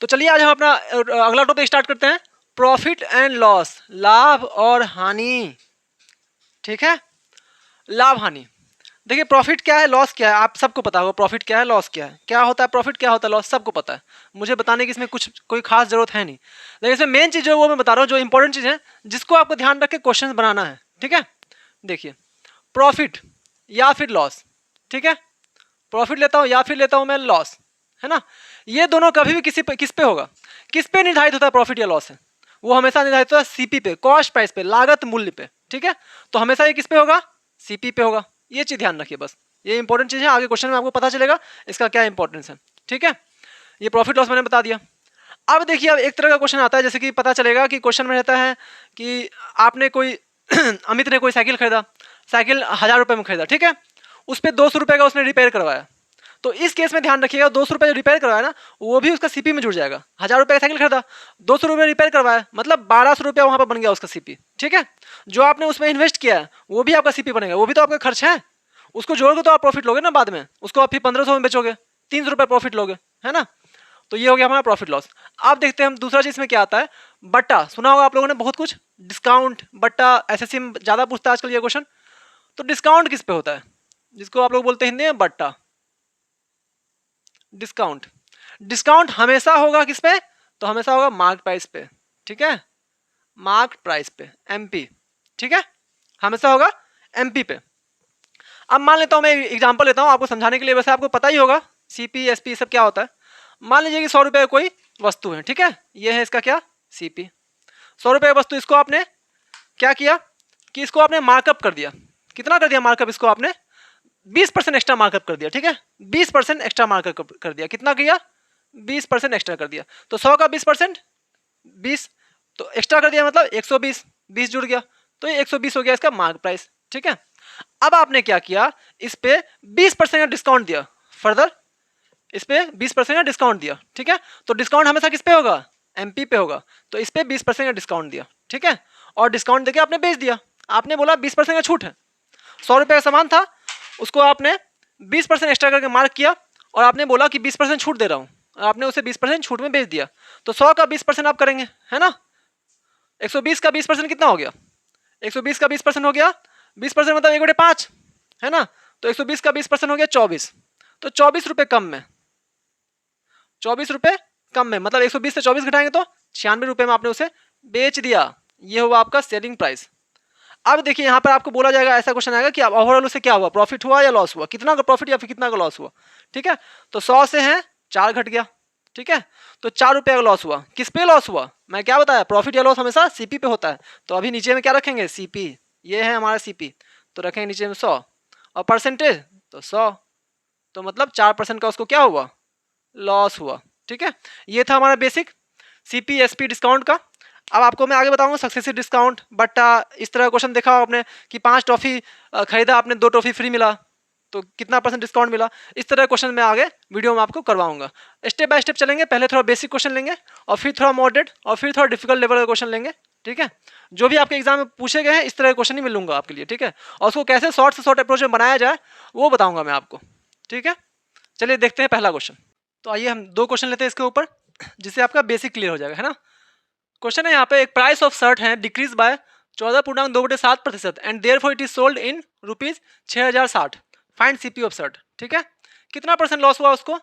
तो चलिए आज हम अपना अगला टॉपिक स्टार्ट करते हैं, प्रॉफिट एंड लॉस, लाभ और हानि। ठीक है, लाभ हानि। देखिए प्रॉफिट क्या है, लॉस क्या है, आप सबको पता होगा प्रॉफिट क्या है, लॉस क्या है, क्या होता है प्रॉफिट, क्या होता है लॉस, सबको पता है। मुझे बताने की इसमें कुछ कोई खास जरूरत है नहीं, लेकिन इसमें मेन चीज जो वो मैं बता रहा हूँ, जो इंपॉर्टेंट चीज है जिसको आपको ध्यान रख के क्वेश्चन बनाना है। ठीक है, देखिए प्रॉफिट या फिर लॉस, ठीक है, प्रॉफिट लेता हूँ या फिर लेता हूँ मैं लॉस, है ना। ये दोनों कभी भी किस पे होगा, किस पे निर्धारित होता है प्रॉफिट या लॉस है, वो हमेशा निर्धारित होता है सीपी पे, कॉस्ट प्राइस पे, लागत मूल्य पे। ठीक है, तो हमेशा ये किस पे होगा, सीपी पे होगा। ये चीज ध्यान रखिए बस, ये इंपॉर्टेंट चीज है, आगे क्वेश्चन में आपको पता चलेगा इसका क्या इंपॉर्टेंस है। ठीक है, ये प्रॉफिट लॉस मैंने बता दिया। अब देखिए, अब एक तरह का क्वेश्चन आता है, जैसे कि पता चलेगा कि क्वेश्चन में रहता है कि आपने कोई अमित ने कोई साइकिल खरीदा, साइकिल 1000 रुपये में खरीदा, ठीक है, उस पर 200 रुपये का उसने रिपेयर करवाया। तो इस केस में ध्यान रखिएगा, 200 रुपये जो रिपेयर करवाया ना, वो भी उसका सीपी में जुड़ जाएगा। 1000 रुपये का साइकिल खरीदा, 200 रुपये रिपेयर करवाया, मतलब 1200 रुपया वहां पर बन गया उसका सीपी। ठीक है, जो आपने उसमें इन्वेस्ट किया है वो भी आपका सीपी बनेगा, वो भी तो आपका खर्च है, उसको जोड़ के तो आप प्रॉफिट लोगे ना बाद में, उसको आप फिर 1500 में बेचोगे, 300 रुपये प्रॉफिट लोगे, है ना। तो ये हो गया हमारा प्रॉफिट लॉस। आप देखते हैं हम दूसरा चीज में क्या आता है, बट्टा। सुना होगा आप लोगों ने बहुत कुछ, डिस्काउंट, बट्टा, एसएससी में ज्यादा पूछता है आजकल ये क्वेश्चन। तो डिस्काउंट किस पे होता है, जिसको आप लोग बोलते हैं हिंदी में बट्टा, डिस्काउंट। डिस्काउंट हमेशा होगा किस पे, तो हमेशा होगा मार्क प्राइस पे। ठीक है, मार्क प्राइस पे, एमपी। ठीक है, हमेशा होगा एमपी पे। अब मान लेता हूं मैं एग्जांपल लेता हूं आपको समझाने के लिए, वैसे आपको पता ही होगा सीपी एसपी सब क्या होता है। मान लीजिए कि 100 रुपए का कोई वस्तु है, ठीक है, ये है इसका क्या, सीपी। 100 रुपए का वस्तु, इसको आपने क्या किया कि इसको आपने मार्कअप कर दिया। कितना कर दिया मार्कअप, इसको आपने 20% एक्स्ट्रा मार्कअप कर दिया। ठीक है, 20% एक्स्ट्रा मार्कअप कर दिया, कितना किया, 20% एक्स्ट्रा कर दिया। तो 100 का 20%, 20, तो एक्स्ट्रा कर दिया मतलब 120, 20 जुड़ गया, तो ये 120 हो गया इसका मार्क प्राइस। ठीक है, अब आपने क्या किया, इस पे 20% का डिस्काउंट दिया, फर्दर इस पे 20% का डिस्काउंट दिया। ठीक है, तो डिस्काउंट हमेशा किस पे होगा, एमपी पे होगा, तो इस पे 20% का डिस्काउंट दिया। ठीक है, और डिस्काउंट देके आपने बेच दिया। आपने बोला 20% का छूट है, 100 रुपये का सामान था, उसको आपने 20% एक्स्ट्रा करके मार्क किया, और आपने बोला कि 20% छूट दे रहा हूँ, आपने उसे 20% छूट में बेच दिया। तो 100 का 20% आप करेंगे, है ना। 120 का 20% कितना हो गया, 120 का 20% हो गया, 20% मतलब 1/5, है ना। तो 120 का 20% हो गया 24, तो 24 रुपये कम में, 24 रुपये कम में, मतलब 120 से 24 घटाएंगे तो 96 रुपये में आपने उसे बेच दिया। ये हुआ आपका सेलिंग प्राइस। अब देखिए यहाँ पर आपको बोला जाएगा, ऐसा क्वेश्चन आएगा कि अब ओवरऑल उसे क्या हुआ, प्रॉफिट हुआ या लॉस हुआ, कितना का प्रॉफिट या फिर कितना का लॉस हुआ। ठीक है, तो 100 से है 4 घट गया। ठीक है, तो 4 रुपये का लॉस हुआ, किस पे लॉस हुआ, मैं क्या बताया, प्रॉफिट या लॉस हमेशा सीपी पे होता है। तो अभी नीचे में क्या रखेंगे, सीपी, ये है हमारा सीपी, तो रखेंगे नीचे में 100, और परसेंटेज तो 100, तो मतलब 4% का उसको क्या हुआ, लॉस हुआ। ठीक है, ये था हमारा बेसिक सीपी एसपी डिस्काउंट का। अब आपको मैं आगे बताऊंगा सक्सेसिव डिस्काउंट, बट्टा, इस तरह क्वेश्चन देखा आपने कि 5 टॉफी खरीदा आपने, 2 टॉफी फ्री मिला, तो कितना % डिस्काउंट मिला। इस तरह क्वेश्चन मैं आगे वीडियो में आपको करवाऊंगा। स्टेप बाय स्टेप चलेंगे, पहले थोड़ा बेसिक क्वेश्चन लेंगे, और फिर थोड़ा मॉडरेट, और फिर थोड़ा डिफिकल्ट लेवल का क्वेश्चन लेंगे। ठीक है, जो भी आपके एग्जाम में पूछे गए हैं इस तरह के क्वेश्चन ही मिलूंगा आपके लिए। ठीक है, और उसको कैसे शॉर्ट से शॉर्ट अप्रोच में बनाया जाए वो बताऊंगा मैं आपको। ठीक है, चलिए देखते हैं पहला क्वेश्चन। तो आइए हम 2 क्वेश्चन लेते हैं इसके ऊपर, जिससे आपका बेसिक क्लियर हो जाएगा, है ना। क्वेश्चन है यहाँ पे, एक प्राइस ऑफ शर्ट है decrease by 14.2/7% and therefore it is sold in ₹6060। Find CP of shirt. ठीक है, कितना % लॉस हुआ उसको,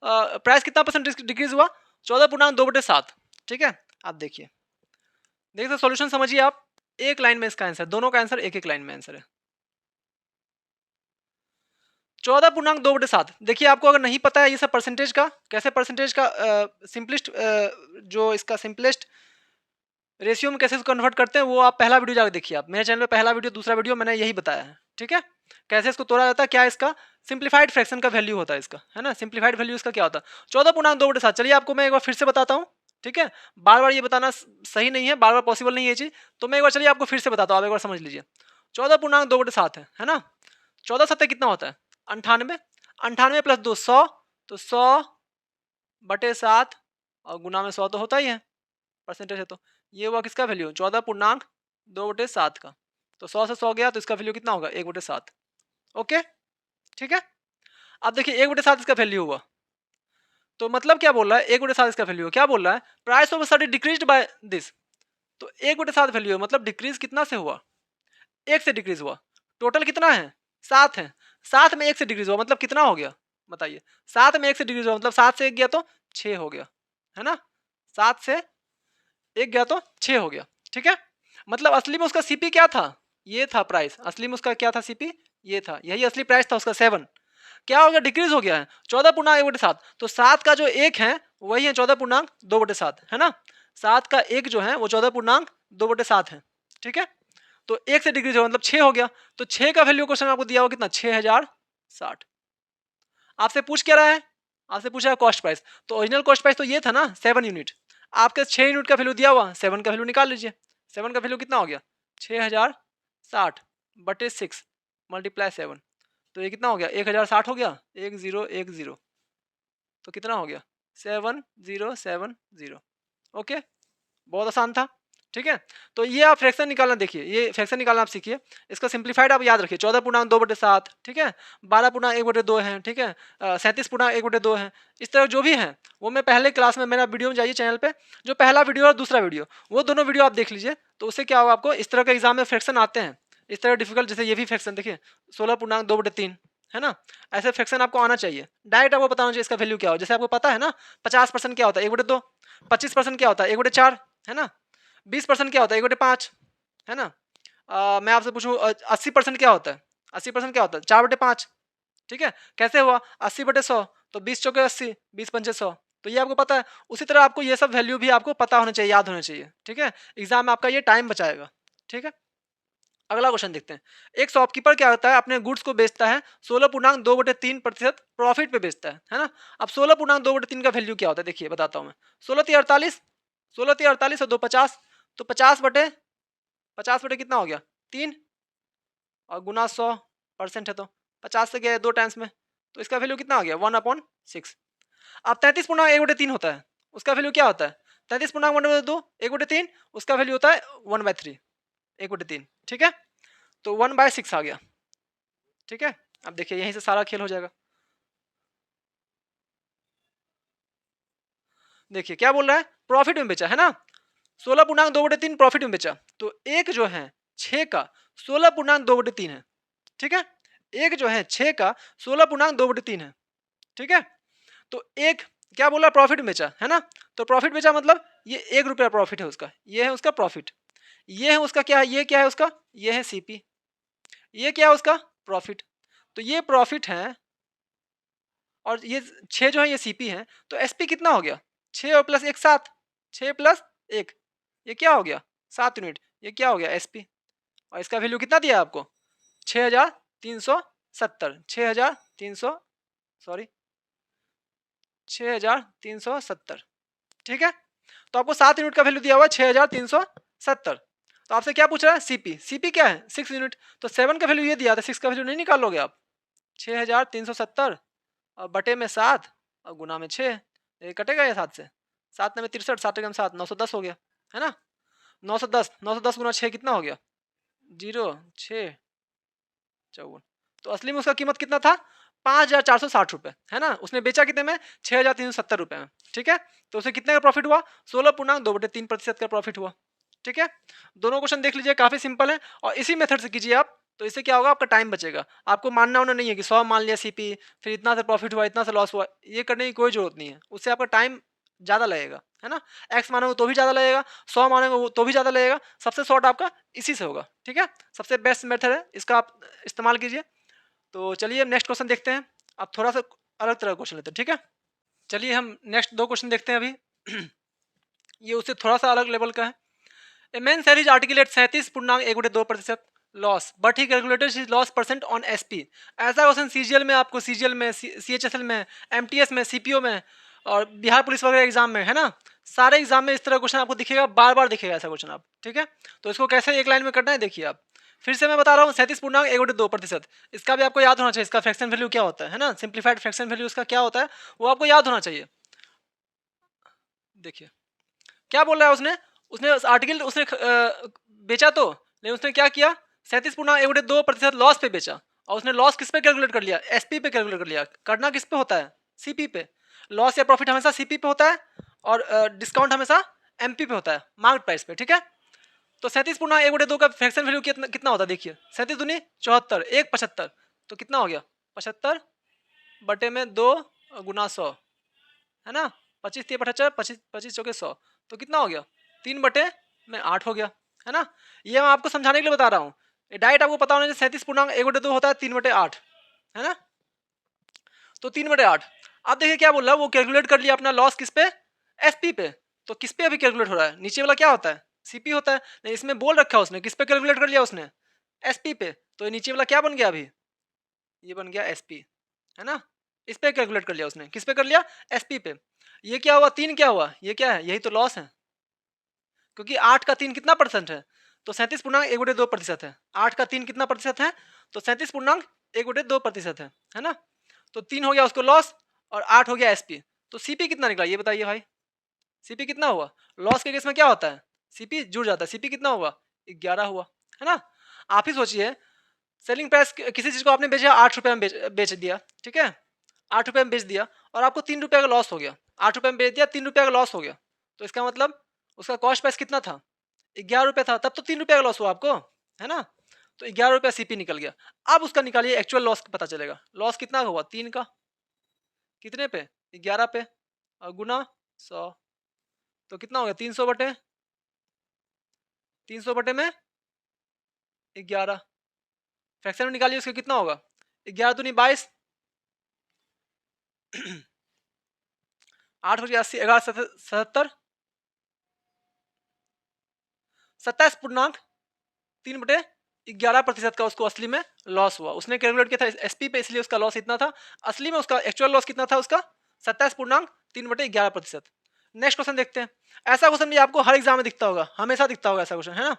प्राइस कितना % डिक्रीज हुआ, 14.2/7। ठीक है, आप देखिए, देखिए सॉल्यूशन समझिए आप, एक लाइन में इसका आंसर, दोनों का आंसर एक एक लाइन में आंसर है। 14.2/7। देखिए आपको अगर नहीं पता है ये सब परसेंटेज का, कैसे परसेंटेज का सिंपलेस्ट, जो इसका सिंपलेस्ट रेशियो में कैसे कन्वर्ट करते हैं, वो आप पहला वीडियो जाकर देखिए। आप मेरे चैनल पे पहला वीडियो, दूसरा वीडियो मैंने यही बताया है। ठीक है, कैसे इसको तोड़ा जाता है, क्या इसका सिंप्लीफाइड फ्रैक्शन का वैल्यू होता है इसका, है ना, सिंप्लीफाइड वैल्यू इसका क्या होता है, 14.2/7। चलिए आपको मैं एक बार फिर से बताता हूँ। ठीक है, बार बार ये बताना सही नहीं है, बार बार पॉसिबल नहीं है ये चीज, तो मैं एक बार चलिए आपको फिर से बताता हूँ, आप एक बार समझ लीजिए। 14.2/7 है ना, 14 कितना होता है, 98, 98 + 2 100, तो 100/7, और गुना में 100 तो होता ही है, परसेंटेज है तो। ये हुआ किसका वैल्यू, 14.2/7 का। तो 100 से 100 गया, तो इसका वैल्यू कितना होगा, 1/7। ओके, ठीक है। अब देखिए 1/7 इसका वैल्यू हुआ, तो मतलब क्या बोल रहा है, 1/7 इसका वैल्यू है। क्या बोल रहा है, price of study decreased by this. तो 1/7 वैल्यू है, मतलब डिक्रीज कितना से हुआ, 1 से डिक्रीज हुआ। टोटल कितना है, 7 है। 7 में 1 से डिक्रीज हुआ, मतलब कितना हो गया बताइए। 7 में 1 से डिक्रीज हुआ, मतलब 7 से 1 गया तो 6 हो गया, है ना। 7 से 1 गया तो 6 हो गया, ठीक है। मतलब असली में उसका सीपी क्या था, ये था प्राइस। असली में उसका क्या था सीपी, ये था, यही असली प्राइस था उसका 7। क्या हो गया, डिक्रीज हो गया है 14.1/7। तो 7 का जो 1 है वही है 14.2/7, है ना। 7 का 1 जो है वो 14.2/7 है, ठीक है। तो 1 से डिक्रीज हो मतलब 6 हो गया। तो 6 का वैल्यू क्वेश्चन आपको दिया हुआ कितना, 6060। आपसे पूछ क्या रहा है, आपसे पूछा है कॉस्ट प्राइस। तो ओरिजिनल कॉस्ट प्राइस तो ये था ना 7 यूनिट। आपके 6 यूनिट का वैल्यू दिया हुआ, 7 का वैल्यू निकाल लीजिए। 7 का वैल्यू कितना हो गया, 6060/6 मल्टीप्लाई 7। तो ये कितना हो गया, 1060 हो गया, 1010। तो कितना हो गया, 7070। ओके, बहुत आसान था, ठीक है। तो ये आप फ्रैक्शन निकालना, देखिए ये फ्रैक्शन निकालना आप सीखिए। इसका सिंप्लीफाइड आप याद रखिए, 14.2/7, ठीक है। 12.1/2 है, ठीक है। 37.1/2 है। इस तरह जो भी है वो मैं पहले क्लास में, मेरा वीडियो में जाइए चैनल पे, जो पहला वीडियो और दूसरा वीडियो, वो दोनों वीडियो आप देख लीजिए। तो उससे क्या होगा, आपको इस तरह के एग्जाम में फ्रैक्शन आते हैं इस तरह डिफिकल्ट, जैसे ये भी फ्रैक्शन देखिए 16.2/3, है ना। ऐसे फ्रैक्शन आपको आना चाहिए, डायरेक्ट आपको पता होना चाहिए इसका वैल्यू क्या हो। जैसे आपको पता है ना 50% क्या होता है 1/2, 25% क्या होता है 1/4, है ना। 20% क्या होता है 1/5, है ना। मैं आपसे पूछूं 80% क्या होता है, 80% क्या होता है 4/5, ठीक है। कैसे हुआ, 80/100, तो 20 × 80, 20 × 5 100। तो ये आपको पता है। उसी तरह आपको ये सब वैल्यू भी आपको पता होना चाहिए, याद होना चाहिए, ठीक है। एग्जाम में आपका ये टाइम बचाएगा, ठीक है। अगला क्वेश्चन देखते हैं। एक शॉपकीपर क्या होता है, अपने गुड्स को बेचता है 16.2/3% प्रॉफिट पे बेचता है ना। अब 16.2/3 का वैल्यू क्या होता है, देखिए बताता हूँ मैं। 16×3 = 48, 16×3 = 48 और 2 50, तो 50/50 कितना हो गया 3, और गुना 100% है तो 50 से गया 2 टाइम्स में, तो इसका वैल्यू कितना हो गया 1/6। अब 33.1/3 होता है, उसका वैल्यू क्या होता है 33.1/2 1/3, उसका वैल्यू होता है 1/3, 1/3, ठीक है। तो 1/6 आ गया, ठीक है। अब देखिए यहीं से सारा खेल हो जाएगा। देखिए क्या बोल रहा है, प्रॉफिट में बेचा, है ना। 16.2/3 प्रॉफिट में बेचा। तो एक जो है 6 का 16.2/3 है, ठीक है। एक जो है 6 का 16.2/3 है, ठीक है। तो एक क्या बोला, प्रॉफिट में बेचा, है ना। तो प्रॉफिट बेचा मतलब ये 1 रुपया प्रॉफिट है उसका, ये है उसका प्रॉफिट। ये है उसका क्या है, ये क्या है उसका, ये है सीपी। ये क्या है उसका प्रॉफिट। तो ये प्रॉफिट है और ये 6 जो है ये सीपी है। तो एसपी कितना हो गया, 6 और प्लस 1 7, 6 प्लस 1, ये क्या हो गया 7 यूनिट, ये क्या हो गया एसपी। और इसका वैल्यू कितना दिया है आपको 6370, 6300, सॉरी 6370, ठीक है। तो आपको 7 यूनिट का वैल्यू दिया हुआ है 6370। तो आपसे क्या पूछ रहा है, सीपी। सीपी क्या है 6 यूनिट। तो 7 का वैल्यू ये दिया था, 6 का वैल्यू नहीं निकालोगे आप। 6370 और बटे में 7 और गुना में 6, ये कटेगा ये 7 से। 7 में 63, 7 में 7, 910 हो गया, है ना। 910, 910 गुना 6 कितना हो गया 0,654। तो असली में उसका कीमत कितना था 5,460 रुपए, है ना। उसने बेचा कितने में 6,370 रुपए में, ठीक है। तो उसे कितने का प्रॉफिट हुआ 16.2/3% का प्रॉफिट हुआ, ठीक है। दोनों क्वेश्चन देख लीजिए, काफी सिंपल है। और इसी मेथड से कीजिए आप, तो इससे क्या होगा आपका टाइम बचेगा। आपको मानना होना नहीं है कि 100 मान लिया सीपी, फिर इतना से प्रॉफिट हुआ इतना से लॉस हुआ, ये करने की कोई जरूरत नहीं है। उससे आपका टाइम ज़्यादा लगेगा, है ना। एक्स मानोगे तो भी ज़्यादा लगेगा, 100 मानोगे तो भी ज़्यादा लगेगा। सबसे शॉर्ट आपका इसी से होगा, ठीक है। सबसे बेस्ट मेथड है, इसका आप इस्तेमाल कीजिए। तो चलिए नेक्स्ट क्वेश्चन देखते हैं। अब थोड़ा सा अलग तरह का क्वेश्चन लेते हैं, ठीक है। चलिए हम नेक्स्ट 2 क्वेश्चन देखते हैं अभी। ये उससे थोड़ा सा अलग लेवल का है। A man said his articulate 37.1/2% loss but he calculated his loss percent on SP. ऐसा क्वेश्चन सीजीएल में, आपको सीजीएल में, सीएचएसएल में, एमटीएस में, सीपीओ में और बिहार पुलिस वगैरह एग्जाम में, है ना। सारे एग्जाम में इस तरह क्वेश्चन आपको दिखेगा, बार बार दिखेगा ऐसा क्वेश्चन आप, ठीक है। तो इसको कैसे एक लाइन में करना है देखिए आप। फिर से मैं बता रहा हूँ 37.1/2%। इसका भी आपको याद होना चाहिए, इसका फ्रैक्शन वैल्यू क्या होता है ना। सिंप्लीफाइड फ्रैक्शन वैल्यू इसका क्या होता है वो आपको याद होना चाहिए। देखिए क्या बोल रहा है उसने, उसने आर्टिकल उसने बेचा तो, लेकिन उसने क्या किया 37.1/2% लॉस पे बेचा। और उसने लॉस किस पे कैलकुलेट कर लिया, एसपी पे कैलकुलेट कर लिया। करना किस पे होता है, सीपी पे। लॉस या प्रॉफिट हमेशा सीपी पे होता है और डिस्काउंट हमेशा एमपी पे होता है, मार्केट प्राइस पे, ठीक है। तो 37.1/2 का फ्रैक्शन वैल्यू कितना कितना होता है, देखिए 37 दूनी 74, 1 75, तो कितना हो गया 75/2 गुना 100, है ना। 25×3 = 75, 25×25 = 100, तो कितना हो गया 3/8 हो गया, है ना। ये मैं आपको समझाने के लिए बता रहा हूँ, डायरेक्ट आपको पता होना चाहिए 37.1/2 होता है 3/8, है ना। तो 3/8। अब देखिए क्या बोल रहा है, वो कैलकुलेट कर लिया अपना लॉस किस पे, एसपी पे। तो किस पे अभी कैलकुलेट हो रहा है, नीचे वाला क्या होता है, सीपी होता है। नहीं, इसमें बोल रखा है उसने किस पे कैलकुलेट कर लिया उसने, एसपी पे। तो ये नीचे वाला क्या बन गया अभी, ये बन गया एसपी, है ना। इस पे कैलकुलेट कर लिया उसने, किस पे कर लिया, एसपी पे। ये क्या हुआ, 3 क्या हुआ, ये क्या है, यही तो लॉस है, क्योंकि 8 का 3 कितना परसेंट है, तो 37.1/2% है। 8 का 3 कितना प्रतिशत है, तो 37.1/2% है ना। तो 3 हो गया उसको लॉस और 8 हो गया एसपी। तो सीपी कितना निकला ये बताइए भाई, सीपी कितना हुआ। लॉस के केस में क्या होता है, सीपी जुड़ जाता है, सीपी कितना हुआ 11 हुआ, है ना। आप ही सोचिए, सेलिंग प्राइस किसी चीज को आपने बेचा 8 रुपए में बेच दिया, ठीक है, 8 रुपए में बेच दिया और आपको 3 रुपए का लॉस हो गया। 8 रुपए में बेच दिया, 3 रुपए का लॉस हो गया, तो इसका मतलब उसका कॉस्ट प्राइस कितना था, 11 रुपए था, तब तो 3 रुपए का लॉस हुआ आपको, है ना। तो 11 रुपया सीपी निकल गया। अब उसका निकालिए एक्चुअल लॉस पता चलेगा, लॉस कितना हुआ 3 का, कितने पे 11 पे, और गुना 100, तो कितना हो गया 300 बटे में 11। फ्रैक्शन में निकालिए उसका कितना होगा, 11 दूनी 22, 8 बजे 80, 11 77, 27.3/11% का उसको असली में लॉस हुआ। उसने कैलकुलेट किया था एसपी पे, इसलिए उसका लॉस इतना था। असली में उसका एक्चुअल लॉस कितना था उसका, 27.3/11%। नेक्स्ट क्वेश्चन देखते हैं। ऐसा क्वेश्चन भी आपको हर एग्जाम में दिखता होगा, हमेशा दिखता होगा ऐसा क्वेश्चन, है ना।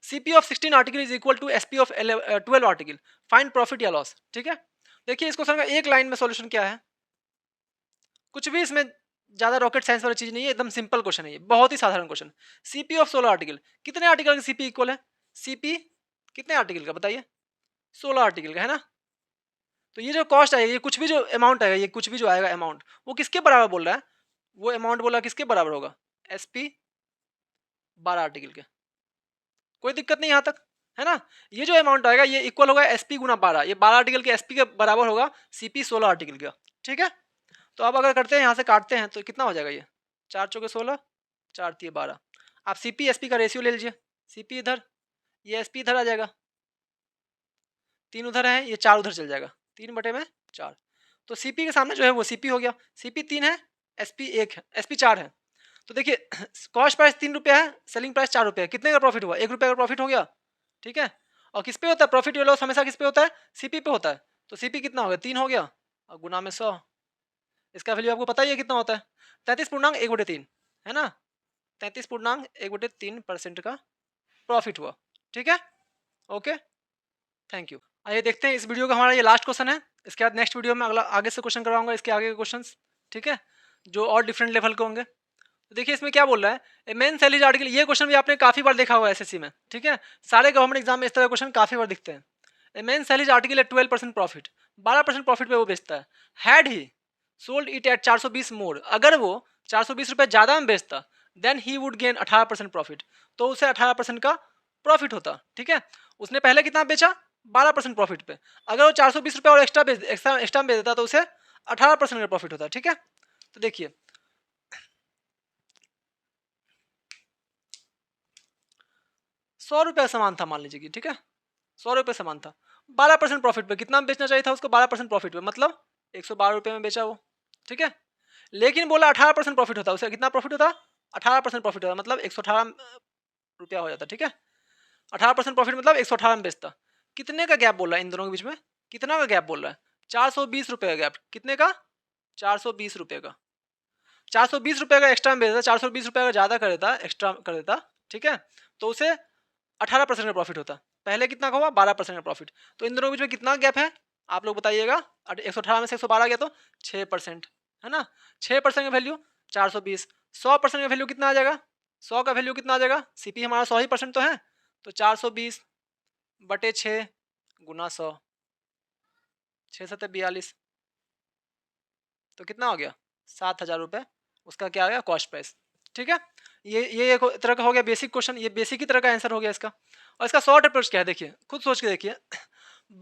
CP of 16 article is equal to SP of 12 article, find profit या लॉस, ठीक है। देखिए इस क्वेश्चन का एक लाइन में सॉल्यूशन क्या है, कुछ भी इसमें ज्यादा रॉकेट साइंस वाली चीज नहीं है, एकदम सिंपल क्वेश्चन है ये, बहुत ही साधारण क्वेश्चन। सीपी ऑफ 16 आर्टिकल, कितने आर्टिकल का सीपी इक्वल है, सीपी कितने आर्टिकल का बताइए, 16 आर्टिकल का, है ना। तो ये जो कॉस्ट आएगा, ये कुछ भी जो अमाउंट आएगा, ये कुछ भी जो आएगा अमाउंट, वो किसके बराबर बोल रहा है, वो अमाउंट बोला किसके बराबर होगा, एसपी 12 आर्टिकल के। कोई दिक्कत नहीं यहाँ तक, है ना। ये जो अमाउंट आएगा ये इक्वल होगा एसपी गुना 12, ये 12 आर्टिकल के एसपी के बराबर होगा सीपी 16 आर्टिकल का, ठीक है। तो अब अगर करते हैं यहाँ से काटते हैं तो कितना हो जाएगा, ये 4 चौके 16, 4 तिये 12। आप सीपी एसपी का रेशियो ले लीजिए, सीपी इधर, ये एसपी इधर आ जाएगा, 3 उधर है, ये 4 उधर चल जाएगा, 3/4। तो सीपी के सामने जो है वो सीपी हो गया, सीपी 3 है, एसपी 1 है, एसपी 4 है। तो देखिए कॉस्ट प्राइस 3 रुपया है, सेलिंग प्राइस 4 रुपये है, कितने का प्रॉफिट हुआ, 1 रुपये का प्रॉफिट हो गया, ठीक है। और किस पे होता है प्रॉफिट या लॉस, हमेशा किस पे होता है, सीपी पे होता है। तो सीपी कितना हो गया 3 हो गया, और गुना में 100, इसका वैल्यू आपको पता ही है कितना होता है, 33.1/3, है ना। 33.1/3% का प्रॉफिट हुआ, ठीक है। Okay, thank you. आइए देखते हैं, इस वीडियो का हमारा ये लास्ट क्वेश्चन है, इसके बाद नेक्स्ट वीडियो में अगला आगे से क्वेश्चन करवाऊंगा, इसके आगे के क्वेश्चंस, ठीक है, जो और डिफरेंट लेवल के होंगे। तो देखिए इसमें क्या बोल रहा है, ए मेन सैलरी आर्टिकल, ये क्वेश्चन भी आपने काफी बार देखा होगा एसएससी में, ठीक है। सारे गवर्नमेंट एग्जाम में इस तरह क्वेश्चन काफी बार दिखते हैं। ए मेन सैलरी आर्टिकल है 12% प्रॉफिट, 12% प्रॉफिट पे वो बेचता है। Had he sold it at 420 more, अगर वो 420 रुपये ज्यादा में बेचता, then he would gain 18% profit, तो उसे 18% का प्रॉफिट होता, ठीक है। उसने पहले कितना बेचा, 12% प्रॉफिट पे, अगर वो 420 रुपये और एक्स्ट्रा में बेच देता तो उसे 18% का प्रॉफिट होता, ठीक है। तो देखिए 100 रुपये सामान था मान लीजिए कि, ठीक है, 100 रुपये सामान था, 12% प्रॉफिट पे, कितना में बेचना चाहिए था उसको, 12% प्रॉफिट पे, मतलब 112 रुपये में बेचा वो, ठीक है। लेकिन बोला 18% प्रॉफिट होता, उसे कितना प्रॉफिट होता, 18% प्रॉफिट होता, मतलब 118 रुपया हो जाता, ठीक है। 18% प्रॉफिट मतलब 118 में बेचता। कितने का गैप बोल रहा है इन दोनों के बीच में, कितना का गैप बोल रहा है, 420 रुपये का गैप, कितने का, 420 रुपये का। 420 रुपये का एक्स्ट्रा में बेच देता, 420 रुपये का ज्यादा कर देता, एक्स्ट्रा कर देता, ठीक है, तो उसे 18% का प्रॉफिट होता। पहले कितना का हुआ, 12% का प्रॉफिट। तो इन दोनों के बीच में कितना गैप है, आप लोग बताइएगा। 118 में से 112 गया तो 6%, है ना। 6% का वैल्यू 420, 100% का वैल्यू कितना आ जाएगा, 100 का वैल्यू कितना आ जाएगा, सीपी हमारा 100 ही परसेंट तो है, तो 420/6 गुना 100, 6 7 42, तो कितना हो गया ₹7,000 उसका क्या आ गया कॉस्ट प्राइस। ठीक है, ये एक तरह का हो गया बेसिक क्वेश्चन, ये बेसिक की तरह का आंसर हो गया इसका। और इसका शॉर्ट अप्रोच क्या है देखिए, खुद सोच के देखिए।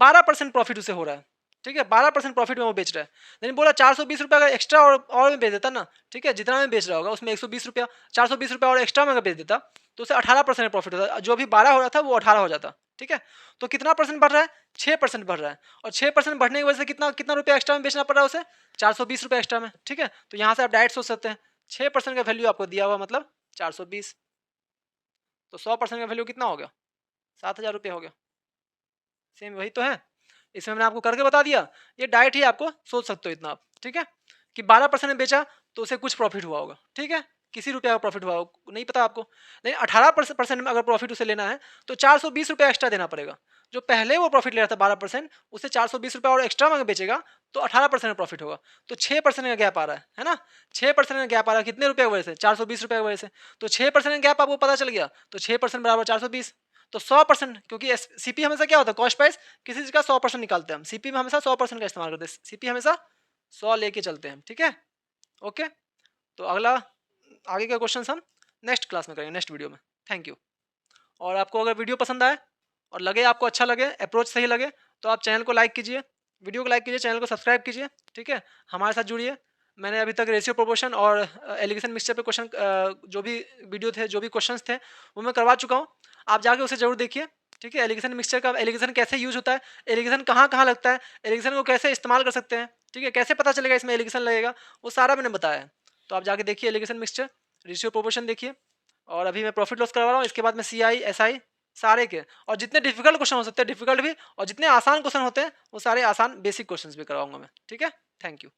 12% प्रॉफिट उसे हो रहा है, ठीक है, 12% प्रॉफिट में वो बेच रहा है। लेकिन बोला 420 रुपये अगर एक्स्ट्रा और में बेच देता ना, ठीक है, जितना में बेच रहा होगा उसमें 120 रुपया, 420 रुपया और एक्स्ट्रा में अगर बेच देता तो उसे 18% प्रॉफिट होता, जो भी 12 हो रहा था वो 18 हो जाता। ठीक है, तो कितना परसेंट बढ़ रहा है, 6% बढ़ रहा है। और 6% बढ़ने की वजह से कितना कितना रुपया एक्स्ट्रा में बेचना पड़ रहा है उसे, 420 रुपये एक्स्ट्रा में। ठीक है, तो यहाँ से आप डायरेक्ट सोच सकते हैं 6% का वैल्यू आपको दिया हुआ मतलब 420, तो 100% का वैल्यू कितना हो गया, 7,000 रुपये हो गया। सेम वही तो है, इसमें मैंने आपको करके बता दिया। ये डायरेक्ट ही आपको सोच सकते हो इतना आप। ठीक है, कि 12% में बेचा तो उसे कुछ प्रॉफिट हुआ होगा। ठीक है, किसी रुपया का प्रॉफिट हुआ होगा नहीं पता आपको। लेकिन 18% में अगर प्रॉफिट उसे लेना है तो 420 रुपया एक्स्ट्रा देना पड़ेगा। जो पहले वो प्रॉफिट ले रहा था 12%, उसे 420 रुपया और एक्स्ट्रा में बेचेगा तो 18% में प्रॉफिट होगा। तो 6% का गैप आ रहा है ना, 6% का गैप आ रहा है कितने रुपये की वजह से, 420 रुपये की वजह से। तो 6% का गैप आपको पता चल गया, तो 6% बराबर 420। तो 100%, क्योंकि सीपी हमेशा क्या होता है, कॉस्ट प्राइस किसी चीज का 100% निकालते हैं हम, सीपी में हमेशा 100% का इस्तेमाल करते हैं, सीपी हमेशा 100 लेके चलते हैं। ठीक है, ओके। तो अगला आगे का क्वेश्चन हम नेक्स्ट क्लास में करेंगे, नेक्स्ट वीडियो में। Thank you. और आपको अगर वीडियो पसंद आए और लगे आपको अच्छा लगे, अप्रोच सही लगे, तो आप चैनल को लाइक कीजिए, वीडियो को लाइक कीजिए, चैनल को सब्सक्राइब कीजिए। ठीक है, हमारे साथ जुड़िए। मैंने अभी तक रेशियो प्रोपोर्शन और एलिगेशन मिक्सचर पे क्वेश्चन, जो भी वीडियो थे, जो भी क्वेश्चंस थे, वो मैं करवा चुका हूँ। आप जाके उसे जरूर देखिए। ठीक है, एलिगेशन मिक्सचर का एलिगेशन कैसे यूज होता है, एलिगेशन कहाँ कहाँ लगता है, एलिगेशन को कैसे इस्तेमाल कर सकते हैं, ठीक है, कैसे पता चलेगा इसमें एलिगेशन लगेगा, वो सारा मैंने बताया है। तो आप जाके देखिए एलिगेशन मिक्सचर, रेशियो प्रोपोर्शन देखिए। और अभी मैं प्रॉफिट लॉस करवा रहा हूँ, इसके बाद में CI SI सारे के, और जितने डिफिकल्ट क्वेश्चन हो सकते हैं डिफिकल्ट भी, और जितने आसान क्वेश्चन होते हैं वो सारे आसान बेसिक क्वेश्चंस भी करवाऊंगा मैं। ठीक है, थैंक यू।